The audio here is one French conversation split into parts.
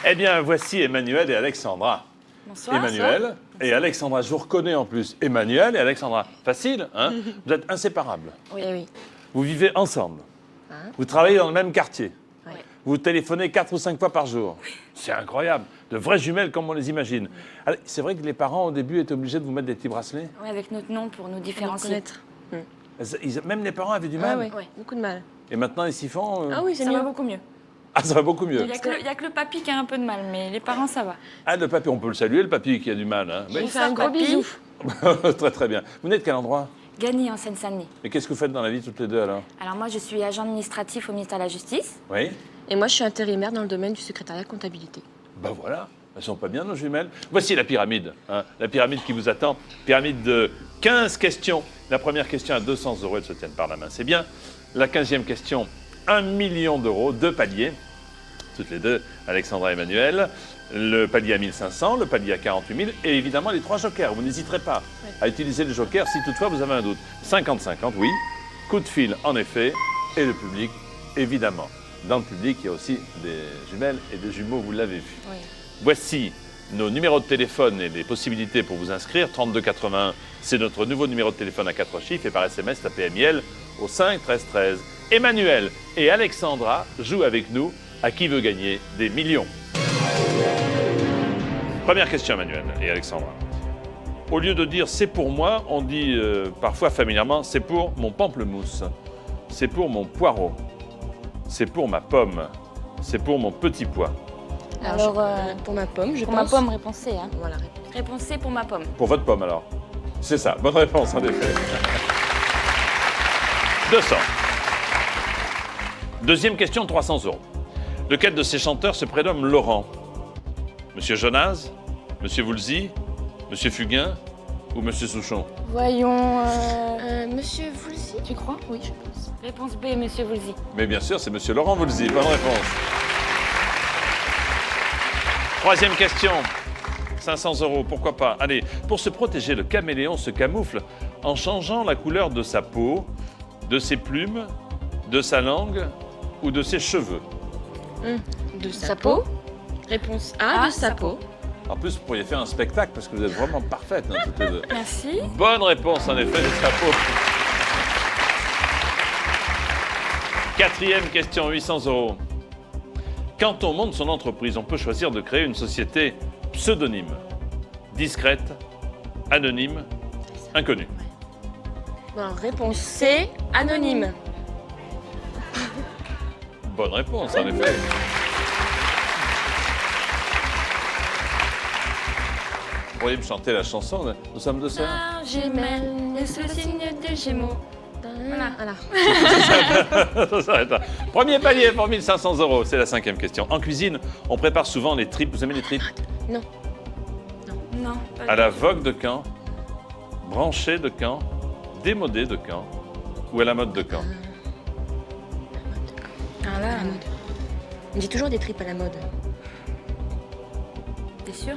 Eh bien, voici Emmanuel et Alexandra. Bonsoir. Emmanuel et Alexandra, je vous reconnais en plus. Emmanuel et Alexandra, facile, hein? Vous êtes inséparables. Oui. Eh oui. Vous vivez ensemble. Hein? Vous travaillez dans le même quartier. Ouais. Vous téléphonez 4 ou 5 fois par jour. C'est incroyable. De vraies jumelles comme on les imagine. Alors, c'est vrai que les parents, au début, étaient obligés de vous mettre des petits bracelets. Oui, avec notre nom pour nous différencier. Connaître. Même les parents avaient du mal. Ah ouais, Ouais. beaucoup de mal. Et maintenant, ils s'y font. Ah oui, c'est Ça mieux. va beaucoup mieux. Ah, ça va beaucoup mieux. Il n'y a que le papy qui a un peu de mal, mais les parents, ça va. Ah, le papy, on peut le saluer, le papy qui a du mal. Hein. Je vous Oui. fais un gros Papy. bisou. Très, très bien. Vous venez de quel endroit? Gagné en Seine-Saint-Denis. Et qu'est-ce que vous faites dans la vie toutes les deux alors? Alors moi, je suis agent administratif au ministère de la Justice. Oui. Et moi, je suis intérimaire dans le domaine du secrétariat comptabilité. Ben voilà, elles sont pas bien nos jumelles. Voici la pyramide, hein, la pyramide qui vous attend. Pyramide de 15 questions. La première question à 200 €, elles se tiennent par la main, c'est bien. La 15e question, 1 million d'euros, 2 paliers, toutes les deux, Alexandra et Emmanuel. Le palier à 1500, le palier à 48 000 et évidemment les 3 jokers. Vous n'hésiterez pas à utiliser le joker si toutefois vous avez un doute. 50-50, oui. Coup de fil, en effet. Et le public, évidemment. Dans le public, il y a aussi des jumelles et des jumeaux, vous l'avez vu. Oui. Voici nos numéros de téléphone et les possibilités pour vous inscrire. 32 81, c'est notre nouveau numéro de téléphone à 4 chiffres. Et par SMS, tapez MIL au 5 13 13. Emmanuel et Alexandra jouent avec nous à Qui veut gagner des millions. Première question, Emmanuel et Alexandra. Au lieu de dire « c'est pour moi », on dit parfois familièrement « c'est pour mon pamplemousse »,« c'est pour mon poireau », « c'est pour ma pomme », « c'est pour mon petit pois ». Alors, pour ma pomme, je pour pense. ma pomme, réponse C. Hein. Voilà, réponse. Réponse C pour ma pomme. Pour votre pomme, alors. C'est ça, bonne réponse, en effet. 200. Deuxième question, 300 €. Lequel de ces chanteurs se prénomme Laurent? Monsieur Jonas, Monsieur Woolsey, Monsieur Fugain ou Monsieur Souchon? Voyons. Monsieur Voulzy? Tu crois? Oui, je pense. Réponse B, Monsieur Woolsey. Mais bien sûr, c'est Monsieur Laurent Woolsey. Bonne réponse. Troisième question. 500 €, pourquoi pas. Allez, pour se protéger, le caméléon se camoufle en changeant la couleur de sa peau, de ses plumes, de sa langue ou de ses cheveux. De sa sa peau. peau. Réponse A, A, de sa sa peau. En plus, vous pourriez faire un spectacle parce que vous êtes vraiment parfaite, hein, toutes les deux. Merci. Bonne réponse, en effet, de sa peau. Quatrième question, 800 €. Quand on monte son entreprise, on peut choisir de créer une société pseudonyme, discrète, anonyme, inconnue. Alors, réponse C, anonyme. Bonne réponse, en effet. Vous pourriez me chanter la chanson « Nous sommes deux sœurs ». Un Gémel, est le signe des Gémeaux. Voilà. Voilà. Ça s'arrête là. Premier palier pour 1500 €, c'est la 5e question. En cuisine, on prépare souvent les tripes. Vous aimez les tripes? Non. Non. À la vogue de Caen, branché de Caen, démodé de Caen ou à la mode de Caen? Ah là, À la mode. On dit toujours des tripes à la mode. t'es sûr?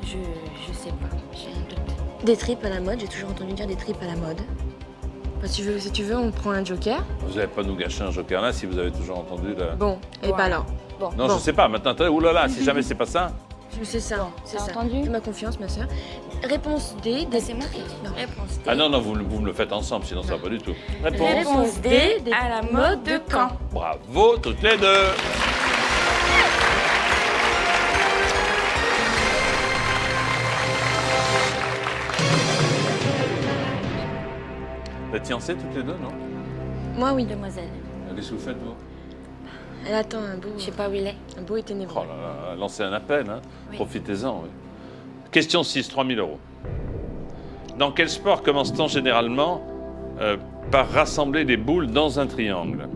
Je sais pas. J'ai un doute. Des tripes à la mode, j'ai toujours entendu dire des tripes à la mode. Bah, si tu veux, on prend un joker. Vous n'allez pas nous gâcher un joker là si vous avez toujours entendu la... Bon, et Ouais. bah alors. Non, bon. je sais pas. Maintenant, attendez, oulala, si jamais c'est pas ça. C'est ça, c'est t'as ça. entendu? Fais-ma confiance, ma soeur. Réponse D, Bah, des c'est moi qui ai dit. Non. Réponse D. Ah non, non, vous me le faites ensemble, sinon ça va pas du tout. Réponse. Réponse D, à la mode de Caen. Bravo, toutes les deux. Vous êtes fiancées toutes les deux, non? Moi, oui. Demoiselle. Qu'est-ce que vous faites, vous? Elle attend un beau, Je sais pas où il est. un beau et ténébreux. Oh là là, lancez un appel, hein. Oui. Profitez-en. Oui. Question 6, 3000 €. Dans quel sport commence-t-on généralement par rassembler des boules dans un triangle?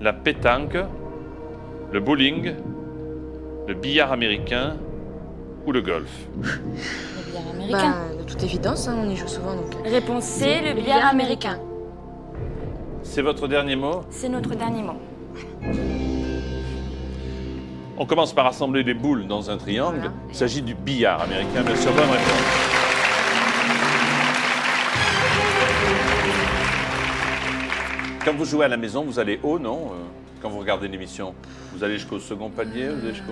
La pétanque, le bowling, le billard américain ou le golf? Le billard américain. Bah, de toute évidence, hein, on y joue souvent donc. Réponse C, le billard américain. C'est votre dernier mot? C'est notre dernier mot. On commence par rassembler des boules dans un triangle. Voilà. Il s'agit du billard américain. Bien sûr, bonne réponse. Quand vous jouez à la maison, vous allez haut, non? quand vous regardez l'émission? Vous allez jusqu'au second palier, vous allez jusqu'au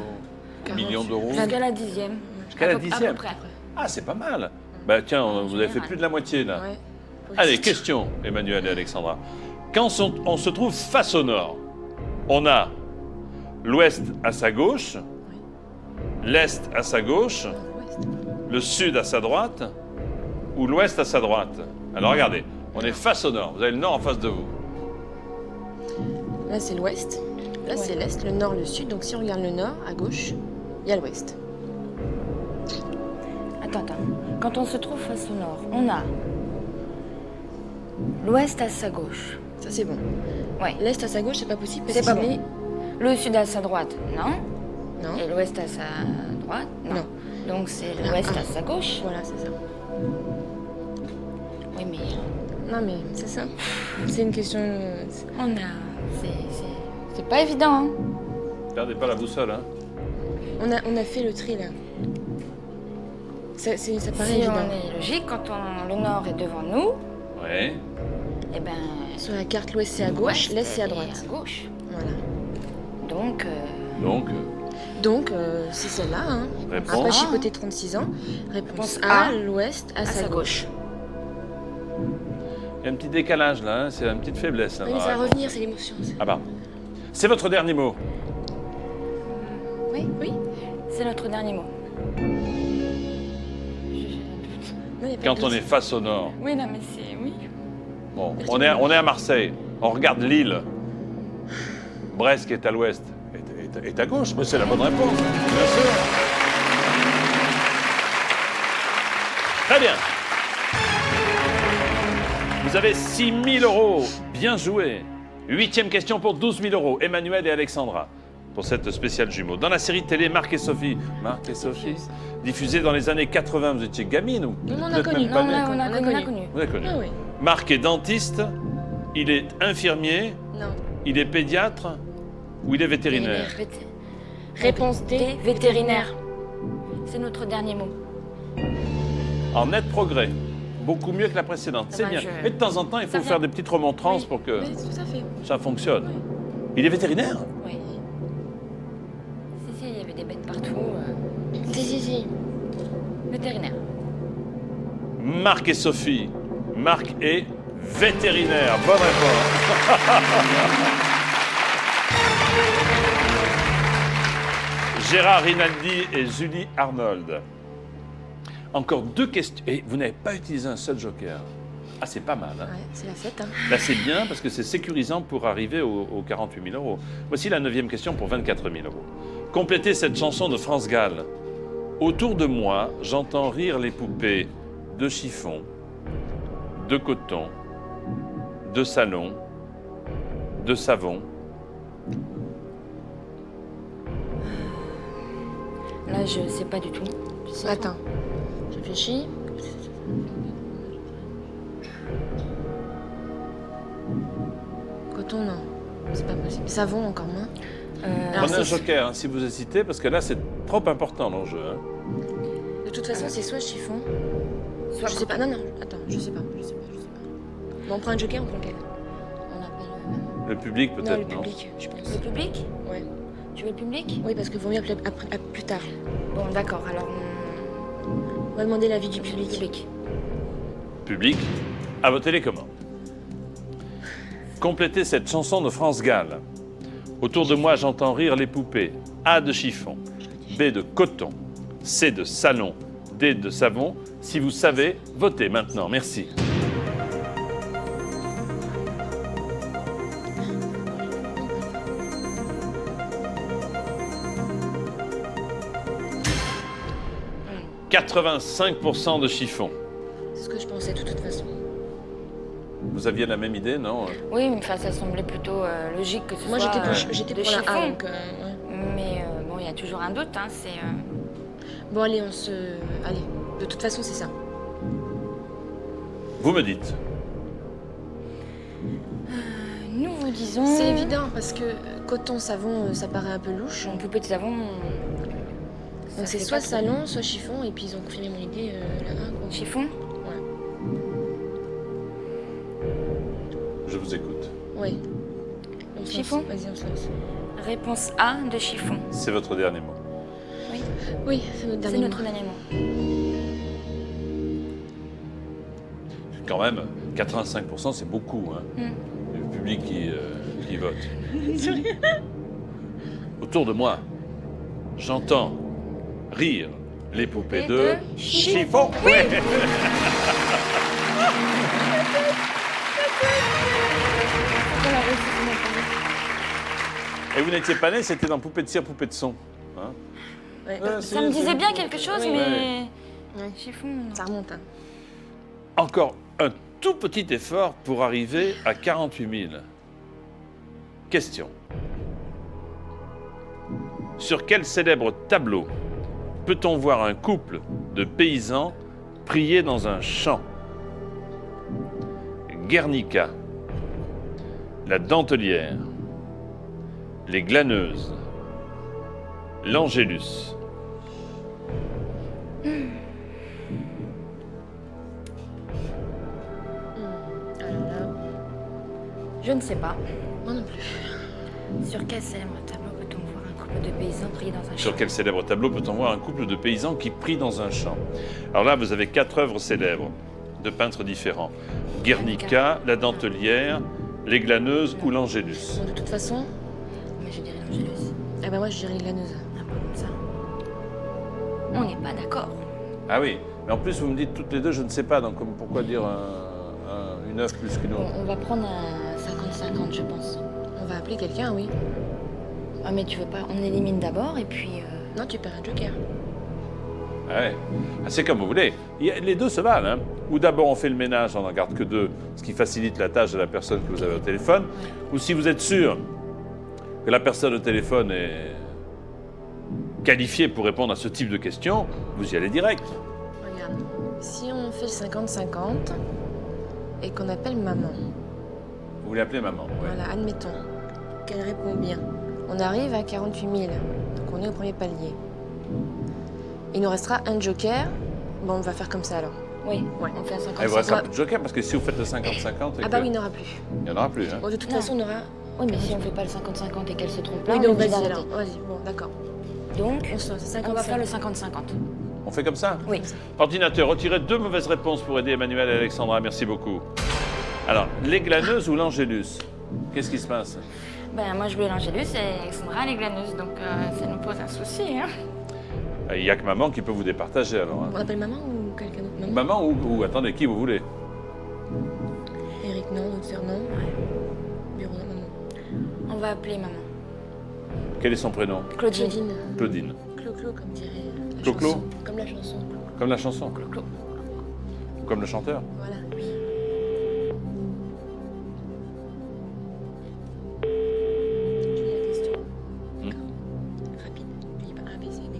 48. million d'euros? Jusqu'à la 10e. Jusqu'à la À peu 10e? près. Ah, c'est pas mal. Bah tiens, vous avez fait plus de la moitié là. Ouais. Allez, question, Emmanuel et Alexandra. Quand on se trouve face au nord, on a l'ouest à sa gauche, l'est à sa gauche, le sud à sa droite ou l'ouest à sa droite. Alors regardez, on est face au nord, vous avez le nord en face de vous. Là, c'est l'ouest. Là, c'est l'est, le nord, le sud. Donc, si on regarde le nord, à gauche, il y a l'ouest. Attends. Quand on se trouve face au nord, on a l'ouest à sa gauche. Ça, c'est bon. Ouais. L'est à sa gauche, c'est pas possible parce C'est pas qu'il bon. est- Le sud à sa droite, non. Non. Et l'ouest à sa droite, non. Non. Donc c'est l'ouest à sa gauche. Voilà, c'est ça. Oui, mais Non, mais c'est ça. C'est une question. on a... C'est pas évident, hein. Perdez pas la boussole, hein. On a fait le tri là. Ça paraît Si évident. on est logique, quand le nord est devant nous, Ouais. eh ben... Sur la carte, l'ouest c'est à gauche, l'est c'est à est droite. à gauche. Voilà. Donc, Donc, Donc, c'est celle-là. Hein. réponse. Après chipoter 36 ans. Réponse Réponse A, A, l'ouest à sa gauche. Il y a un petit décalage là, hein, c'est une petite faiblesse. Là, Oui, dans mais la ça va réponse. revenir, c'est l'émotion. Ah bah. C'est votre dernier mot. oui, Oui. c'est notre dernier mot. Non, y a pas Quand de on doute. est face au nord, Oui, non, mais c'est... Oui. bon, on est à Marseille, on regarde Lille. Brest qui est à l'ouest est à gauche, mais c'est la bonne réponse, bien sûr. Très bien. Vous avez 6 000 euros, bien joué. 8e question pour 12 000 euros, Emmanuel et Alexandra, pour cette spéciale jumeau. Dans la série télé Marc et Sophie, diffusée dans les années 80, vous étiez gamine ou Non, on vous a êtes connu. même pas Non, née. on a connu. Vous avez connu. Ah oui. Marc est dentiste, il est infirmier, Non. il est pédiatre ou il est vétérinaire? Réponse D, Vétérinaire. C'est notre dernier mot. En net progrès. Beaucoup mieux que la précédente. Ça C'est va, bien. je- Et de temps en temps, il faut Ça faire vient. des petites remontrances Oui. pour que Oui, tout à fait. ça fonctionne. Il est vétérinaire? Oui. Si, il y avait des bêtes partout. Si. Vétérinaire. Marc et Sophie. Marc est vétérinaire. Bonne réponse. Gérard Rinaldi et Julie Arnold. Encore 2 questions. Et vous n'avez pas utilisé un seul joker. Ah, c'est pas mal. Hein. Ouais, c'est la fête. Hein. Là, c'est bien parce que c'est sécurisant pour arriver aux 48 000 euros. Voici la 9e question pour 24 000 euros. Complétez cette chanson de France Gall. Autour de moi, j'entends rire les poupées de chiffon, de coton, de salon, de savon. Là, je sais pas du tout. Tu sais, Attends. Je réfléchis. Coton, non. C'est pas possible. Savon, encore moins. Alors, Prenez un c'est- joker hein, si vous hésitez parce que là, c'est trop important l'enjeu. Hein. De toute façon, c'est soit chiffon, soit je sais pas. Non, attends, je sais pas. Bon, on prend un joker, on prend lequel? On appelle... Le public Non, peut-être, le non, public, je pense. Le public? Ouais. Tu veux le public? Oui, parce qu'il vaut mieux appeler plus tard. Bon, d'accord, alors... On va demander l'avis du Le public. public. Public, à vos télécommandes. Complétez cette chanson de France Gall. Autour de moi, j'entends rire les poupées. A de chiffon, B de coton, C de salon, D de savon. Si vous savez, votez maintenant. Merci. « 85% de chiffon. C'est ce que je pensais de toute façon. Vous aviez la même idée, non? Oui, mais enfin, ça semblait plutôt logique que ce Moi, soit j'étais de pour la A, chiffon. donc... ouais. Mais bon, il y a toujours un doute, hein, c'est... Bon, allez, Allez, de toute façon, c'est ça. Vous me dites. Nous vous disons... C'est évident, parce que coton, savon, ça paraît un peu louche. Un poupée de savon... Donc c'est soit salon, soit chiffon, et puis ils ont confirmé mon idée, la A, quoi. Chiffon? Je vous écoute. Ouais. Donc chiffon. Vas-y, on se laisse. Réponse A de chiffon. C'est votre dernier mot. Oui, c'est notre C'est dernier notre mot. dernier mot. Quand même, 85%, c'est beaucoup, hein. Le public qui vote. Autour de moi, j'entends rire l'épopée Et de de chiffon. Oui. Et vous n'étiez pas né, c'était dans Poupée de cire, Poupée de son. Hein. Ouais. Ouais, Ça me disait bien quelque chose, Oui. mais... Ouais. Chiffon, non. Ça remonte. Hein. Encore un tout petit effort pour arriver à 48 000. Question. Sur quel célèbre tableau peut-on voir un couple de paysans prier dans un champ? Guernica, la Dentelière, les Glaneuses, l'Angélus. Alors là, Je ne sais pas. moi non plus. Sur quel célèbre tableau peut-on voir un couple de paysans prier dans un champ? Sur quel célèbre tableau peut-on voir un couple de paysans qui prient dans un champ? Alors là, vous avez 4 œuvres célèbres de peintres différents. Guernica, la Dentelière, les Glaneuses ou l'Angélus. Bon, de toute façon, Mais je dirais l'Angélus. ah bah moi je dirais glaneuse. Un peu comme ça. On n'est pas d'accord. Ah oui, mais en plus vous me dites toutes les deux, je ne sais pas, donc pourquoi dire une œuvre plus qu'une Bon, autre? on va prendre un 50-50, je pense. On va appeler quelqu'un, oui. Ah, mais tu veux pas... On élimine d'abord, et puis... Non, tu perds un joker. Ah ouais. Ah, c'est comme vous voulez. Les deux se valent. Hein. Ou d'abord on fait le ménage, on n'en garde que 2, ce qui facilite la tâche de la personne que vous avez au téléphone. Ou si vous êtes sûr que la personne au téléphone est qualifiée pour répondre à ce type de questions, vous y allez direct. Regarde, si on fait le 50-50 et qu'on appelle maman, Vous voulez appeler maman. Ouais. voilà, admettons qu'elle répond bien. On arrive à 48 000, donc on est au premier palier. Il nous restera un joker. Bon, on va faire comme ça alors. Oui, Ouais. on fait un Ah, il vous 50-50. restera plus de joker parce que si vous faites le 50-50, Ah bah oui, il n'y en aura plus. il n'y en aura plus. Hein. Bon, de toute Non. façon, on aura... Oui, mais si on fait pas le 50-50 et qu'elle se trompe là, Oui, on est donc obligé vas-y d'arrêter. alors. Vas-y, bon, d'accord. Donc, On se lance, c'est on va faire le 50-50. 50-50. On fait comme ça? Oui. Ordinateur, retirez 2 mauvaises réponses pour aider Emmanuel et Alexandra. Merci beaucoup. Alors, les Glaneuses ou l'Angélus? Qu'est-ce qui se passe? Ben, moi, je voulais l'Angélus et Alexandra les Glaneuses, donc ça nous pose un souci. Hein. Il n'y a que maman qui peut vous départager alors. Hein. On appelle maman ou quelqu'un d'autre? Maman. Maman ou attendez, qui vous voulez? Eric, non. Notre sœur, non. Bureau, non, maman. On va appeler maman. Quel est son prénom? Claudine. Claudine. Claudine. Clo-Clo, comme dirait la Clo-Clo chanson. Comme la chanson. Comme la chanson? Clo-Clo. Comme le chanteur? Voilà. Tu lis la question. Rapide. Tu dis pas A, B, C, D.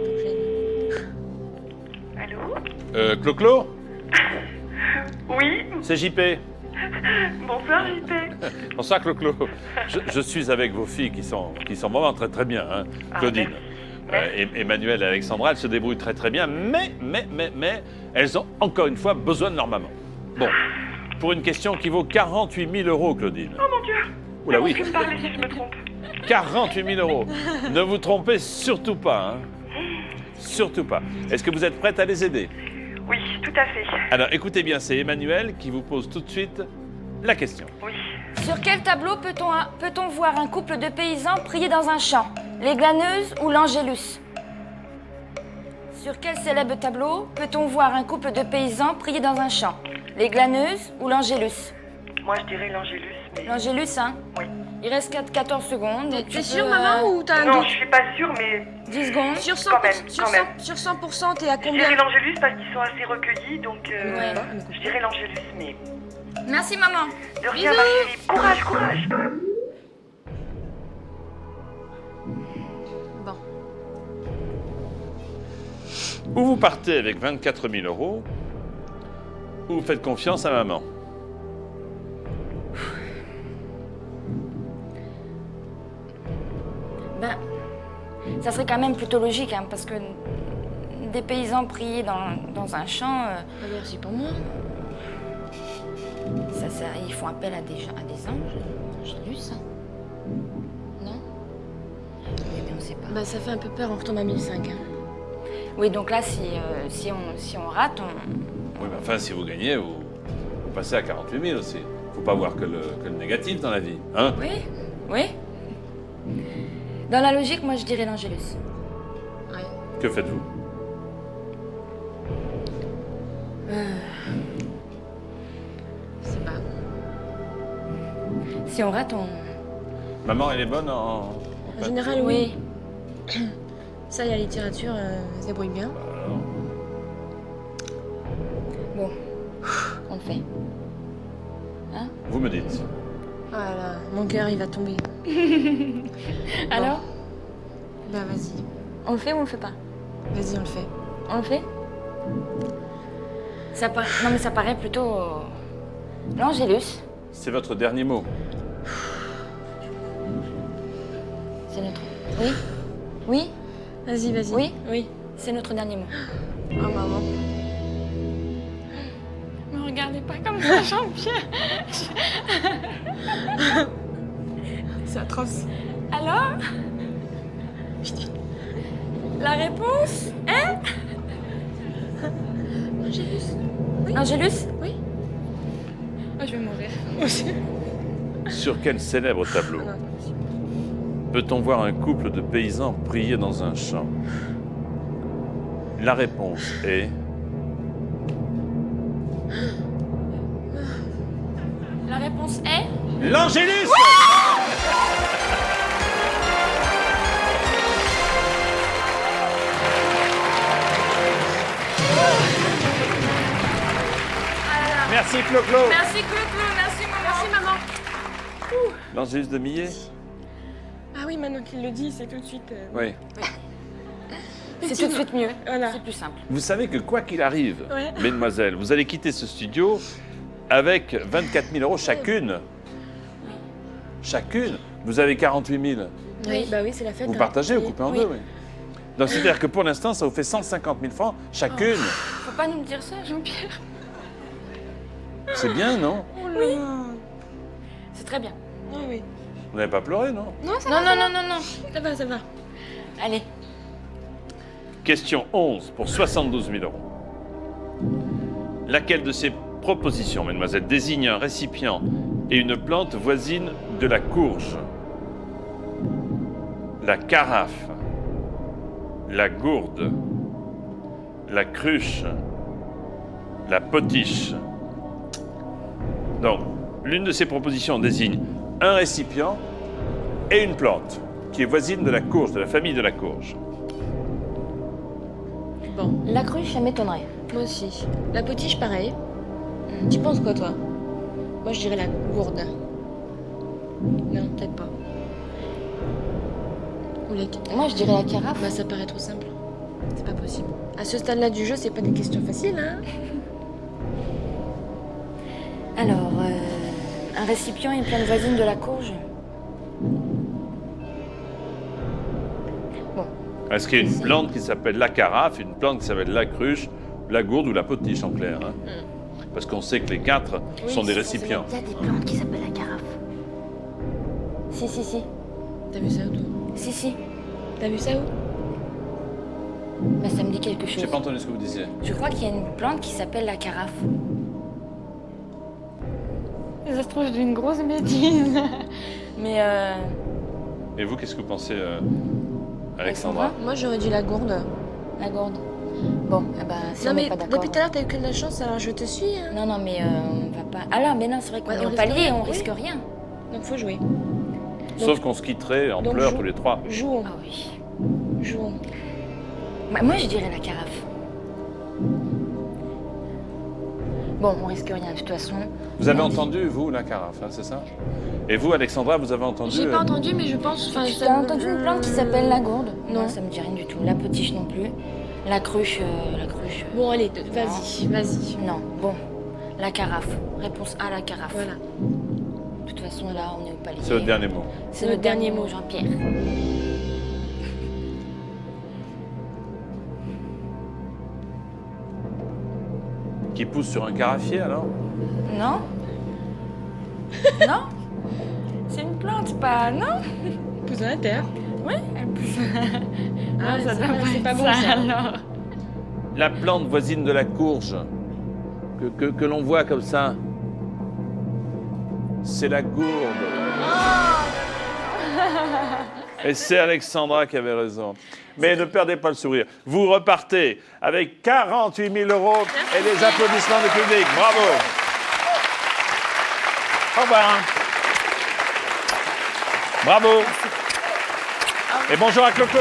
T'enchaînes. Allô? Clo-Clo? Oui, C'est JP. bonsoir JP. Bonsoir Clo-Clo. Je suis avec vos filles qui sont vraiment très très bien. Hein. Claudine. Emmanuel et Alexandra, elles se débrouillent très très bien, mais elles ont encore une fois besoin de leur maman. Bon, pour une question qui vaut 48 000 €, Claudine. Oh mon Dieu. Oula oui, Je vais me parler si je me trompe. 48 000 €. Ne vous trompez surtout pas. Hein. Surtout pas. Est-ce que vous êtes prête à les aider? Oui, tout à fait. Alors écoutez bien, c'est Emmanuel qui vous pose tout de suite la question. Oui. Sur quel tableau peut-on voir un couple de paysans prier dans un champ? Les Glaneuses ou l'Angélus? Sur quel célèbre tableau peut-on voir un couple de paysans prier dans un champ? Les Glaneuses ou l'Angélus? Moi je dirais l'Angélus, mais... L'Angélus, hein? Oui. Il reste 14 secondes. donc tu T'es peux, sûre, maman, ou t'as un Non, doute? je suis pas sûre, mais 10 secondes. Sur 100%, Quand même, sur quand 100%, même. sur 100%, t'es à je combien? dirais l'Angélus parce qu'ils sont assez recueillis, donc Ouais. je dirais l'Angélus, mais... Merci, maman. De rien, ma chérie. Courage, courage. Bon. Ou vous partez avec 24 000 €, ou vous faites confiance à maman. Ben, ça serait quand même plutôt logique, hein, parce que des paysans prier dans un champ, Ah, merci pour moi. ils font appel à des anges. L'Angélus, hein. Non? Oui, mais on sait pas. Bah ça fait un peu peur, on retombe à 1005. Hein. Oui, donc là, si on rate, on... Oui, mais enfin, si vous gagnez, vous passez à 48 000 aussi. Faut pas voir que le négatif dans la vie, hein? Oui, oui. Dans la logique, moi, je dirais l'Angélus. Ouais. Que faites-vous? Je sais pas. Si on rate, on... Maman, elle est bonne en En général, oui. Ça, il y a la littérature, ça se débrouille bien. Alors, Bon, on le fait. Hein? vous me dites. Ah là, mon cœur, il va tomber. Alors? Bah vas-y, On le fait ou on le fait pas? vas-y, on le fait. On le fait? Non, mais ça paraît plutôt... l'Angélus. C'est votre dernier mot. C'est notre... Oui? Oui? Vas-y, vas-y. Oui? Oui. C'est notre dernier mot. Oh maman. Me regardez pas comme ça, Jean-Pierre. C'est atroce. Alors? La réponse est... Angélus. Angélus? Oui. Oh, je vais mourir. Sur quel célèbre tableau Non. peut-on voir un couple de paysans prier dans un champ? La réponse est... La réponse est... L'Angélus! Merci Clo-Clo. Merci Clo-Clo, merci maman. Merci maman. L'Angélus de Millet? Ah oui, maintenant qu'il le dit, c'est tout de suite... Oui. C'est tout de suite mieux. Voilà. C'est plus simple. Vous savez que quoi qu'il arrive, Ouais. mesdemoiselles, vous allez quitter ce studio avec 24 000 euros chacune. Chacune. Vous avez 48 000. Oui, bah oui, c'est la fête. Vous hein. partagez, vous Oui. coupez en Oui. deux, oui. Donc c'est-à-dire que pour l'instant, ça vous fait 150 000 francs chacune. Faut pas nous dire ça, Jean-Pierre. C'est bien, non? Oh là. C'est très bien. Ah oui. Vous n'avez pas pleuré, non? Non, ça Non, va. non, non, non, non. Ça va, ça va. Allez. Question 11 pour 72 000 euros. Laquelle de ces propositions, mesdemoiselles, désigne un récipient et une plante voisine de la courge? La carafe, la gourde, la cruche, la potiche. Donc, l'une de ces propositions désigne un récipient et une plante qui est voisine de la courge, de la famille de la courge. Bon, La cruche, ça m'étonnerait. moi aussi. La potiche, pareil. Tu penses quoi, toi? Moi, je dirais la gourde. Non, peut-être pas. Ou la... Moi, je dirais la carafe. Bah, ça paraît trop simple. C'est pas possible. À ce stade-là du jeu, c'est pas des questions faciles, hein? Alors, un récipient et une plante voisine de la courge. Bon, Est-ce qu'il y a une plante qui s'appelle la carafe, une plante qui s'appelle la cruche, la gourde ou la potiche en clair, hein? Parce qu'on sait que les quatre Oui, sont des c'est récipients. il y a des plantes qui s'appellent la carafe. Si, si, si. T'as vu ça où, toi? Si, si. T'as vu ça où? Bah, ça me dit quelque chose. J'ai pas entendu ce que vous disiez. Je crois qu'il y a une plante qui s'appelle la carafe. Ça se trouve, je dis une grosse bêtise. Mais Et vous, qu'est-ce que vous pensez, Alexandra? Moi, j'aurais dit la gourde. la gourde. Bon, eh ben, si Non, on mais n'est pas d'accord. depuis tout à l'heure, t'as eu que de la chance, alors je te suis, hein. Non, non, mais on va pas. Alors, mais non, c'est vrai qu'on Ouais, est on au risque palier, rien. on Oui. risque rien. Donc, faut jouer. Sauf qu'on se quitterait en donc pleurs joue. tous les trois. Jouons. Ah oui. Jouons. Bah, moi, je dirais la carafe. Bon, on risque rien, de toute façon. Vous avez On- entendu, vous, la carafe, hein, c'est ça? Et vous, Alexandra, vous avez entendu J'ai pas entendu, mais je pense... Enfin, Tu as entendu une plante qui s'appelle la gourde? Non. Ça me dit rien du tout. La potiche non plus. La cruche, Bon, allez, vas-y, vas-y. Non, bon. La carafe. Réponse A, la carafe. Voilà. De toute façon, là, on est au palier. C'est le dernier mot. C'est le dernier mot, Jean-Pierre. Qui pousse sur un carafier, alors? Non? Non? C'est pas... Non? Pousse dans la terre. Oui, elle pousse... Ah, Non, ça doit c'est être pas bon, ça. alors. La plante voisine de la courge, que l'on voit comme ça, c'est la gourde. Et c'est Alexandra qui avait raison. Mais ne perdez pas le sourire. Vous repartez avec 48 000 € et des applaudissements du public. Bravo. Au revoir. Bravo. Et bonjour à Coco.